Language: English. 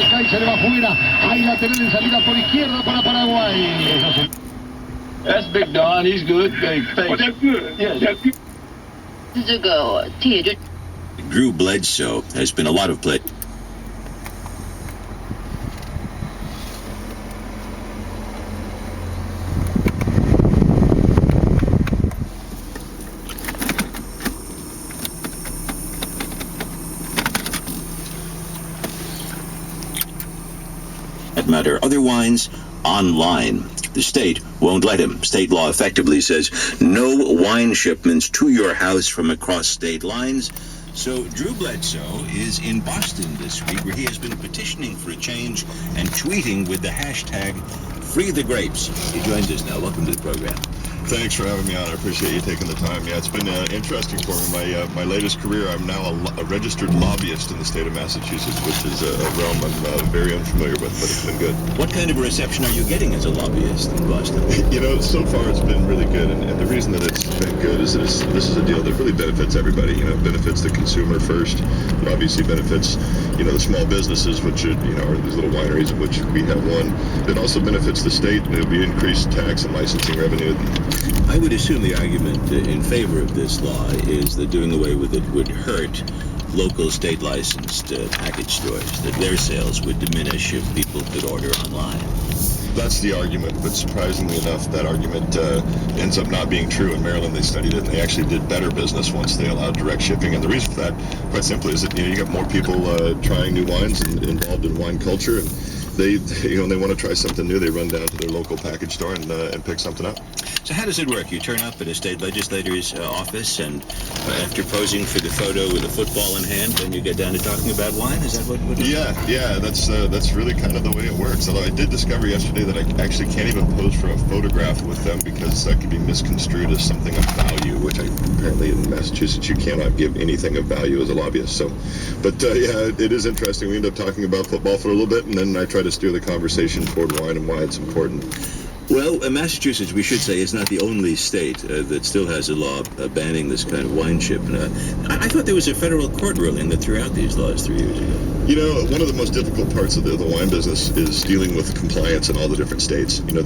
se cae, se le va afuera. Hay lateral en salida por izquierda para Paraguay. That's Big Don. He's good. Oh, that's good. Yes. That's good. 是这个铁就 Drew Bledsoe has been a lot of play. That matter, other wines online. The state won't let him. State law effectively says no wine shipments to your house from across state lines. So Drew Bledsoe is in Boston this week, where he has been petitioning for a change and tweeting with the hashtag #FreeTheGrapes. He joins us now. Welcome to the program. Thanks for having me on. I appreciate you taking the time. Yeah, it's been interesting for me. My latest career, I'm now a registered lobbyist in the state of Massachusetts, which is a realm I'm very unfamiliar with, but it's been good. What kind of a reception are you getting as a lobbyist in Boston? You know, so far it's been really good, and the reason that it's been good is that this is a deal that really benefits everybody. You know, it benefits the consumer first. It obviously benefits, you know, the small businesses, which are, you know, are these little wineries, of which we have one. It also benefits the state. There'll be increased tax and licensing revenue. I would assume the argument in favor of this law is that doing away with it would hurt local state licensed package stores, that their sales would diminish if people could order online. That's the argument, but surprisingly enough, that argument ends up not being true. In Maryland, they studied it, and they actually did better business once they allowed direct shipping. And the reason for that, quite simply, is that, you know, you get more people trying new wines and involved in wine culture, and they when they want to try something new, they run down to their local package store and pick something up. So how does it work? You turn up at a state legislator's office, and after posing for the photo with a football in hand, then you get down to talking about wine? Is that what it is? Yeah, that's really kind of the way it works. Although I did discover yesterday that I actually can't even pose for a photograph with them because that could be misconstrued as something of value, which apparently in Massachusetts you cannot give anything of value as a lobbyist. So, but yeah, it is interesting. We end up talking about football for a little bit, and then I try to steer the conversation toward wine and why it's important. Well, Massachusetts, we should say, is not the only state that still has a law banning this kind of wine ship. I thought there was a federal court ruling that threw out these laws 3 years ago. You know, one of the most difficult parts of the wine business is dealing with compliance in all the different states. You know,